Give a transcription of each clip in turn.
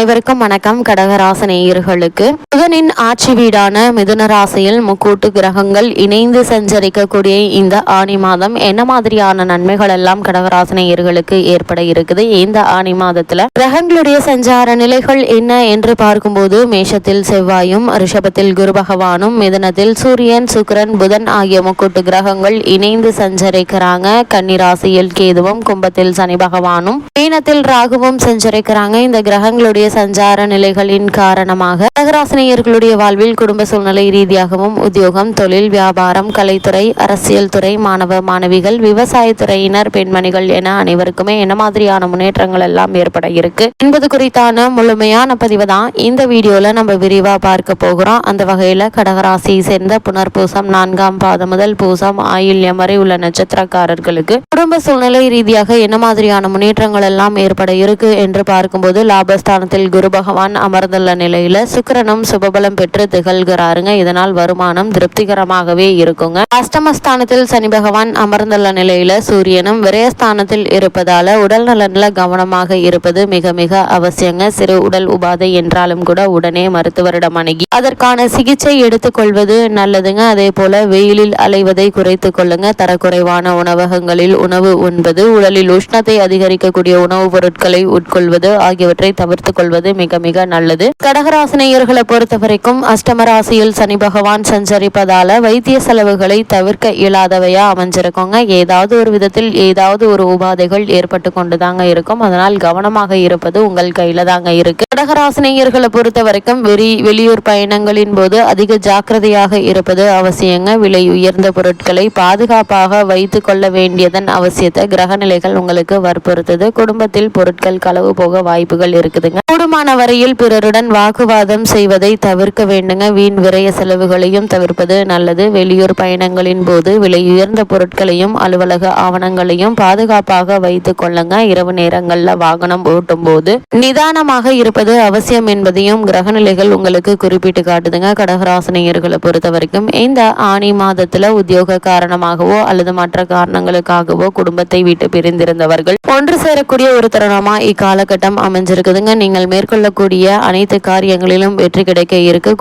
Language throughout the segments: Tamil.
அனைவருக்கும் வணக்கம். கடகராசினியர்களுக்கு புதனின் ஆட்சி வீடான மிதுன ராசியில் முக்கூட்டு கிரகங்கள் இணைந்து சஞ்சரிக்கக்கூடிய இந்த ஆனி மாதம் என்ன மாதிரியான நன்மைகள் எல்லாம் கடகராசினியர்களுக்கு ஏற்பட இருக்குது? இந்த ஆனி மாதத்துல கிரகங்களுடைய சஞ்சார நிலைகள் என்ன என்று பார்க்கும்போது, மேஷத்தில் செவ்வாயும், ரிஷபத்தில் குரு பகவானும், மிதுனத்தில் சூரியன், சுக்கிரன், புதன் ஆகிய முக்கூட்டு கிரகங்கள் இணைந்து சஞ்சரிக்கிறாங்க. கன்னி ராசியில் கேதுவும், கும்பத்தில் சனி பகவானும், மீனத்தில் ராகுவும் சஞ்சரிக்கிறாங்க. இந்த கிரகங்களுடைய சஞ்சார நிலைகளின் காரணமாக கடகராசினியர்களுடைய வாழ்வில் குடும்ப சூழ்நிலை ரீதியாகவும் உத்தியோகம், தொழில், வியாபாரம், கலைத்துறை, அரசியல் துறை, மாணவ மாணவிகள், விவசாயத்துறையினர், பெண்மணிகள் என அனைவருக்குமே என்ன மாதிரியான முன்னேற்றங்கள் எல்லாம் ஏற்பட இருக்கு என்பது குறித்தான முழுமையான பதிவு தான் இந்த வீடியோல நம்ம விரிவா பார்க்க போகிறோம். அந்த வகையில கடகராசியை சேர்ந்த புனர்பூசம் 4ஆம் பாதம் முதல் பூசம் ஆயில்யம் வரை உள்ள நட்சத்திரக்காரர்களுக்கு குடும்ப சூழ்நிலை ரீதியாக என்ன மாதிரியான முன்னேற்றங்கள் எல்லாம் ஏற்பட இருக்கு என்று பார்க்கும்போது, லாபஸ்தானத்தில் குரு பகவான் அமர்ந்துள்ள நிலையில சுக்கிரனும் சுபபலம் பெற்று திகழ்கிறாருங்க. இதனால் வருமானம் திருப்திகரமாகவே இருக்குங்க. அஷ்டமஸ்தானத்தில் சனி பகவான் அமர்ந்துள்ள நிலையில சூரியனும் விரயஸ்தானத்தில் இருப்பதால உடல் நலன்ல கவனமாக இருப்பது மிக மிக அவசியங்க. சிறு உடல் உபாதை என்றாலும் கூட உடனே மருத்துவரிடம் அணுகி அதற்கான சிகிச்சை எடுத்துக்கொள்வது நல்லதுங்க. அதே போல வெயிலில் அலைவதை குறைத்துக் கொள்ளுங்க. தரக்குறைவான உணவகங்களில் உணவு உண்பது, உடலில் உஷ்ணத்தை அதிகரிக்கக்கூடிய உணவுப் பொருட்களை உட்கொள்வது ஆகியவற்றை தவிர்த்து கொள்வது மிக மிக நல்லது. கடகராசினியர்களை பொறுத்த வரைக்கும் அஷ்டம ராசியில் சனி பகவான் சஞ்சரிப்பதால வைத்திய செலவுகளை தவிர்க்க இயலாதவையா அமைஞ்சிருக்கோங்க. ஏதாவது ஒரு விதத்தில் ஏதாவது ஒரு உபாதைகள் ஏற்பட்டு கொண்டுதாங்க இருக்கும். அதனால் கவனமாக இருப்பது உங்கள் கையில தாங்க இருக்கு. கடகராசினியர்களை பொறுத்த வரைக்கும் வெளியூர் பயணங்களின் போது அதிக ஜாக்கிரதையாக இருப்பது அவசியங்க. விலை உயர்ந்த பொருட்களை பாதுகாப்பாக வைத்துக் கொள்ள வேண்டியதன் அவசியத்தை கிரகநிலைகள் உங்களுக்கு வற்புறுத்தது. குடும்பத்தில் பொருட்கள் களவு போக வாய்ப்புகள் இருக்குதுங்க. கூடுமான வரையில் பிறருடன் வாக்குவாதம் செய்வதை தவிர்க்க வேண்டுங்க. வீண் விரய செலவுகளையும் தவிர்ப்பது நல்லது. வெளியூர் பயணங்களின் போது விலை உயர்ந்த பொருட்களையும் அலுவலக ஆவணங்களையும் பாதுகாப்பாக வைத்துக் கொள்ளுங்க. இரவு நேரங்கள்ல வாகனம் ஓட்டும் போது நிதானமாக இருப்பது அவசியம் என்பதையும் கிரகநிலைகள் உங்களுக்கு குறிப்பிட்டு காட்டுதுங்க. கடகராசினியர்களை பொறுத்த வரைக்கும் இந்த ஆனி மாதத்துல உத்தியோக காரணமாகவோ அல்லது மற்ற காரணங்களுக்காகவோ குடும்பத்தை விட்டு பிரிந்திருந்தவர்கள் ஒன்று சேரக்கூடிய ஒரு தருணமா இக்காலகட்டம் அமைஞ்சிருக்குதுங்க. நீங்கள் மேற்கொள்ளக்கூடிய அனைத்து காரியங்களிலும் வெற்றி கிடைக்க இருக்கு.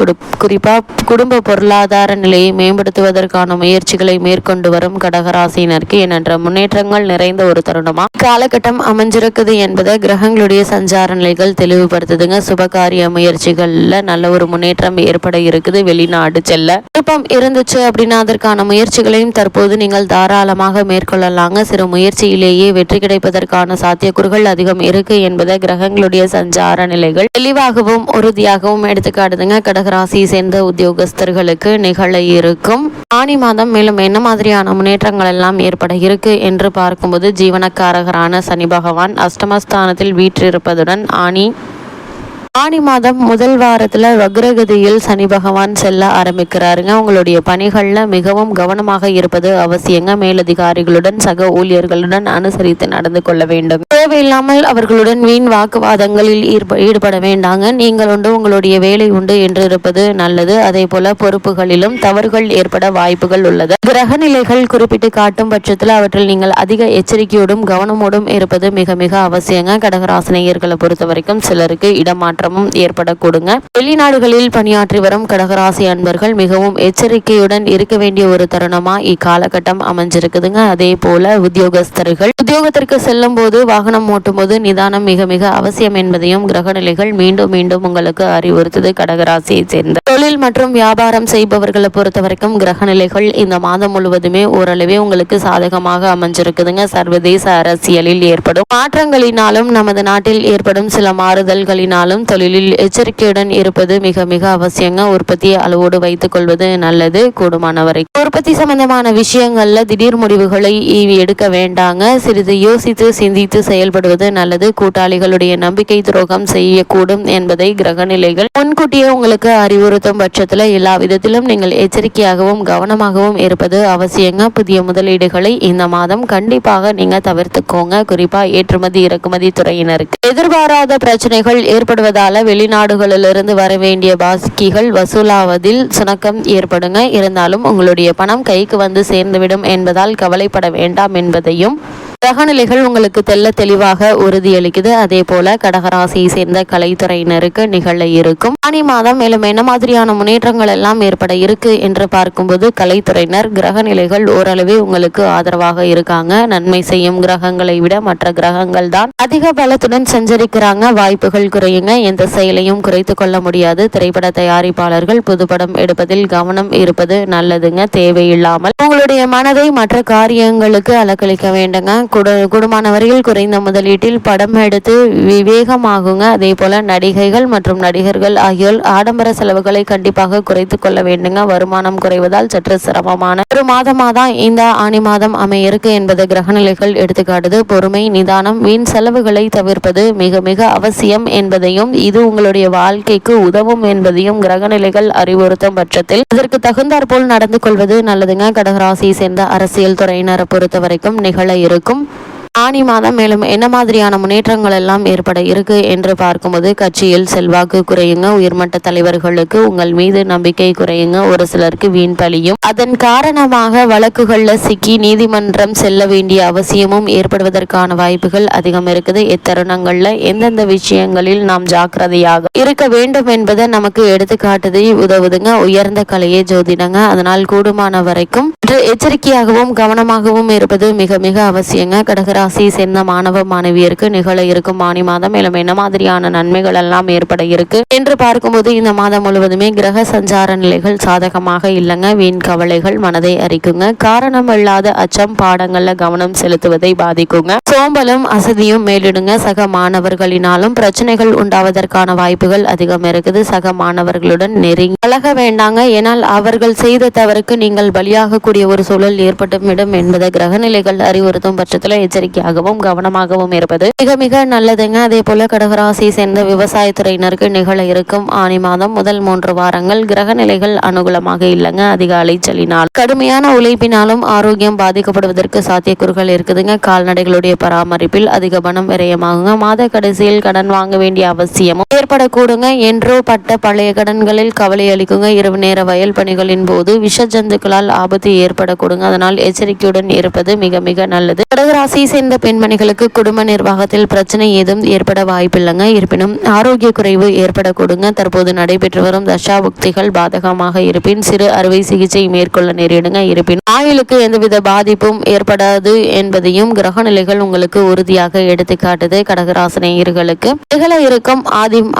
குறிப்பா குடும்ப பொருளாதார நிலையை மேம்படுத்துவதற்கான முயற்சிகளை மேற்கொண்டு வரும் கடகராசியினருக்கு என்ற முன்னேற்றங்கள் நிறைந்த ஒரு தருணமா காலகட்டம் அமைஞ்சிருக்குது என்பதை கிரகங்களுடைய சஞ்சார நிலைகள் தெளிவுபடுத்துதுங்க. சுபகாரிய முயற்சிகள்ல நல்ல ஒரு முன்னேற்றம் ஏற்பட இருக்குது. வெளிநாடு செல்ல விருப்பம் இருந்துச்சு அப்படின்னா அதற்கான முயற்சிகளையும் தற்போது நீங்கள் தாராளமாக மேற்கொள்ளலாங்க. சிறு முயற்சியிலேயே வெற்றி கிடைப்பதற்கான சாத்தியக்கூறுகள் அதிகம் இருக்கு என்பதை கிரகங்களுடைய சஞ்சார நிலைகள் தெளிவாகவும் உறுதியாகவும் எடுத்துக்காட்டுதுங்க. கடகராசியை சேர்ந்த உத்தியோகஸ்தர்களுக்கு நிகழ இருக்கும் ஆனி மாதம் மேலும் என்ன மாதிரியான முன்னேற்றங்கள் எல்லாம் ஏற்பட இருக்கு என்று பார்க்கும்போது, ஜீவனக்காரகரான சனி பகவான் அஷ்டமஸ்தானத்தில் வீற்றிருப்பதுடன் ஆனி மாதம் முதல் வாரத்துல வக்ரகதியில் சனி பகவான் செல்ல ஆரம்பிக்கிறாருங்க. உங்களுடைய பணிகள்ல மிகவும் கவனமாக இருப்பது அவசியங்க. மேலதிகாரிகளுடன் சக ஊழியர்களுடன் அனுசரித்து நடந்து கொள்ள வேண்டும். தேவையில்லாமல் அவர்களுடன் வீண் வாக்குவாதங்களில் ஈடுபட வேண்டாங்க. நீங்கள் உண்டு உங்களுடைய வேலை உண்டு என்று இருப்பது நல்லது. அதே போல பொறுப்புகளிலும் தவறுகள் ஏற்பட வாய்ப்புகள் உள்ளது. கிரகநிலைகள் குறிப்பிட்டு காட்டும் பட்சத்தில் அவற்றில் நீங்கள் அதிக எச்சரிக்கையோடும் கவனமோடும் இருப்பது மிக மிக அவசியங்க. கடகராசினியர்களை பொறுத்த வரைக்கும் சிலருக்கு இடமாற்றம் ஏற்படக்கூடுங்க. வெளிநாடுகளில் பணியாற்றி வரும் கடகராசி அன்பர்கள் மிகவும் எச்சரிக்கையுடன் இருக்க வேண்டிய ஒரு தருணமா இக்காலகட்டம் அமைஞ்சிருக்குதுங்க. அதே போல உத்தியோகஸ்தர்கள் உத்தியோகத்திற்கு செல்லும் போது வாகனம் ஓட்டும் போது நிதானம் மிக மிக அவசியம் என்பதையும் கிரகநிலைகள் மீண்டும் மீண்டும் உங்களுக்கு அறிவுறுத்தது. கடகராசியை சேர்ந்த தொழில் மற்றும் வியாபாரம் செய்பவர்களை பொறுத்த வரைக்கும் கிரகநிலைகள் இந்த மாதம் முழுவதுமே ஓரளவே உங்களுக்கு சாதகமாக அமைஞ்சிருக்குதுங்க. சர்வதேச அரசியலில் ஏற்படும் மாற்றங்களினாலும் நமது நாட்டில் ஏற்படும் சில மாறுதல்களினாலும் தொழிலில் எச்சரிக்கையுடன் இருப்பது மிக மிக அவசியங்க. உற்பத்தியை அளவோடு வைத்துக் கொள்வது நல்லது. கூடுமானவரை உற்பத்தி சம்பந்தமான விஷயங்கள்ல திடீர் முடிவுகளை எடுக்க வேண்டாங்க. சிறிது யோசித்து சிந்தித்து செயல்படுவது நல்லது. கூட்டாளிகளுடைய நம்பிக்கை துரோகம் செய்யக்கூடும் என்பதை கிரகநிலைகள் முன்கூட்டியே உங்களுக்கு அறிவுறுத்தும் பட்சத்துல எல்லா விதத்திலும் நீங்கள் எச்சரிக்கையாகவும் கவனமாகவும் இருப்பது அவசியங்க. புதிய முதலீடுகளை இந்த மாதம் கண்டிப்பாக நீங்க தவிர்த்துக்கோங்க. குறிப்பா ஏற்றுமதி இறக்குமதி துறையினருக்கு எதிர்பாராத பிரச்சனைகள் ஏற்படுவதால் வெளிநாடுகளிலிருந்து வர வேண்டிய பாக்கிகள் வசூலாவதில் சுணக்கம் ஏற்படுங்க. இருந்தாலும் உங்களுடைய பணம் கைக்கு வந்து சேர்ந்துவிடும் என்பதால் கவலைப்பட வேண்டாம் என்பதையும் கிரகநிலைகள் உங்களுக்கு தெல்ல தெளிவாக உறுதியளிக்குது. அதே போல கடகராசியை சேர்ந்த கலைத்துறையினருக்கு நிகழ இருக்கும் ஆனி மாதம் மேலும் என்ன மாதிரியான முன்னேற்றங்கள் எல்லாம் ஏற்பட இருக்கு என்று பார்க்கும்போது கலைத்துறையினர் கிரகநிலைகள் ஓரளவே உங்களுக்கு ஆதரவாக இருக்காங்க. நன்மை செய்யும் கிரகங்களை விட மற்ற கிரகங்கள் தான் அதிக பலத்துடன் சஞ்சரிக்கிறாங்க. வாய்ப்புகள் குறையுங்க. எந்த செயலையும் குறைத்து கொள்ள முடியாது. திரைப்பட தயாரிப்பாளர்கள் புதுப்படம் எடுப்பதில் கவனம் இருப்பது நல்லதுங்க. தேவையில்லாமல் உங்களுடைய மனதை மற்ற காரியங்களுக்கு அலக்களிக்க வேண்டுங்க. குடும்பமான வரையில் குறைந்த முதலீட்டில் படம் எடுத்து விவேகமாகுங்க. அதே போல நடிகைகள் மற்றும் நடிகர்கள் ஆகியோர் ஆடம்பர செலவுகளை கண்டிப்பாக குறைத்து கொள்ள வேண்டுங்க. வருமானம் குறைவதால் சற்று சிரமமான ஒரு மாதமாதான் இந்த ஆனி மாதம் அமையிருக்கு என்பது கிரகநிலைகள் எடுத்துக்காட்டுது. பொறுமை, நிதானம், வீண் செலவுகளை தவிர்ப்பது மிக மிக அவசியம் என்பதையும் இது உங்களுடைய வாழ்க்கைக்கு உதவும் என்பதையும் கிரகநிலைகள் அறிவுறுத்தும் பட்சத்தில் இதற்கு தகுந்தாற் போல் நடந்து கொள்வது நல்லதுங்க. கடகராசியை சேர்ந்த அரசியல் துறையினரை பொறுத்த வரைக்கும் நிகழ இருக்கும் ஆனி மாதம் மேலும் என்ன மாதிரியான முன்னேற்றங்கள் எல்லாம் ஏற்பட இருக்கு என்று பார்க்கும்போது கட்சியில் செல்வாக்கு குறையுங்க. உயர்மட்ட தலைவர்களுக்கு உங்கள் மீது நம்பிக்கை குறையுங்க. ஒரு சிலருக்கு வீண் பலியும் அதன் காரணமாக வழக்குகள்ல சிக்கி நீதிமன்றம் செல்ல வேண்டிய அவசியமும் ஏற்படுவதற்கான வாய்ப்புகள் அதிகம் இருக்குது. இத்தருணங்கள்ல எந்தெந்த விஷயங்களில் நாம் ஜாக்கிரதையாக இருக்க வேண்டும் என்பதை நமக்கு எடுத்துக்காட்டுதை உதவுதுங்க. உயர்ந்த கலையே ஜோதிடங்க. அதனால் கூடுமான வரைக்கும் எச்சரிக்கையாகவும் கவனமாகவும் இருப்பது மிக மிக அவசியங்க. கடகராசியை சேர்ந்த மாணவ மாணவியருக்கு நிகழ இருக்கும் ஆனி மாதம் மேலும் என்ன மாதிரியான நன்மைகள் எல்லாம் ஏற்பட இருக்கு என்று பார்க்கும்போது இந்த மாதம் முழுவதுமே கிரக சஞ்சார நிலைகள் சாதகமாக இல்லைங்க. வீண் கவலைகள் மனதை அரிக்குங்க. காரணம் இல்லாத அச்சம் பாடங்கள்ல கவனம் செலுத்துவதை பாதிக்குங்க. சோம்பலும் அசதியும் மேலிடுங்க. சக மாணவர்களினாலும் பிரச்சனைகள் உண்டாவதற்கான வாய்ப்புகள் அதிகம் இருக்குது. சக மாணவர்களுடன் நெருங்கி பழக வேண்டாங்க. ஏனால் அவர்கள் செய்த தவறுக்கு நீங்கள் பலியாகக்கூடிய ஒரு சூழல் ஏற்பட்டுவிடும் என்பதை கிரகநிலைகள் அறிவுறுத்தும் பட்சத்தில் எச்சரிக்கையாகவும் கவனமாகவும் இருப்பது மிக மிக நல்லதுங்க. அதே போல கடகராசியை சேர்ந்த விவசாயத்துறையினருக்கு நிகழ இருக்கும் ஆனி மாதம் முதல் 3 வாரங்கள் கிரகநிலைகள் அனுகூலமாக இல்லைங்க. அதிக அலைச்சலினால் கடுமையான உழைப்பினாலும் ஆரோக்கியம் பாதிக்கப்படுவதற்கு சாத்தியக்கூறுகள் இருக்குதுங்க. கால்நடைகளுடைய பராமரிப்பில் அதிக பணம் விரயமாகுங்க. மாத கடைசியில் கடன் வாங்க வேண்டிய அவசியமும் ஏற்படக்கூடுங்க. என்றோ பட்ட பழைய கடன்களில் கவலை அளிக்குங்க. இரவு நேர வயல் பணிகளின் போது விஷ ஜந்துக்களால் ஆபத்து ஏற்படக்கூடுங்க. அதனால் எச்சரிக்கையுடன் இருப்பது மிக மிக நல்லது. கடகராசியை சேர்ந்த பெண்மணிகளுக்கு குடும்ப நிர்வாகத்தில் பிரச்சனை ஏதும் ஏற்பட வாய்ப்பில்லைங்க. இருப்பினும் ஆரோக்கிய குறைவு ஏற்படக்கூடுங்க. தற்போது நடைபெற்று வரும் தசாபுக்திகள் பாதகமாக இருப்பின் சிறு அறுவை சிகிச்சை மேற்கொள்ள நேரிடுங்க. இருப்பினும் ஆயுளுக்கு எந்தவித பாதிப்பும் ஏற்படாது என்பதையும் கிரகநிலைகள் உங்களுக்கு உறுதியாக எடுத்துக்காட்டுது. கடகராசினியர்களுக்கு நிகழ இருக்கும்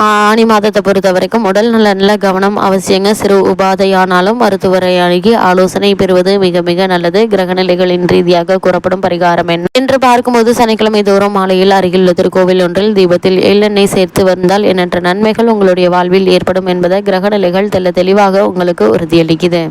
ஆனி மாதத்தை பொறுத்த வரைக்கும் உடல் நலனில் கவனம் அவசியங்க. சிறு உபாதையானாலும் மருத்துவரை அணுகி ஆலோசனை பெறுவது மிக மிக நல்லது. கிரகநிலைகளின் ரீதியாக கூறப்படும் பரிகாரம் என்ன என்று பார்க்கும்போது சனிக்கிழமை தோறும் மாலையில் அருகில் திருக்கோவில் ஒன்றில் தீபத்தில் எள்ளெண்ணெய் சேர்த்து வந்தால் எண்ணற்ற நன்மைகள் உங்களுடைய வாழ்வில் ஏற்படும் என்பதை கிரகநிலைகள் தெளிவாக உங்களுக்கு உறுதியளிக்குது.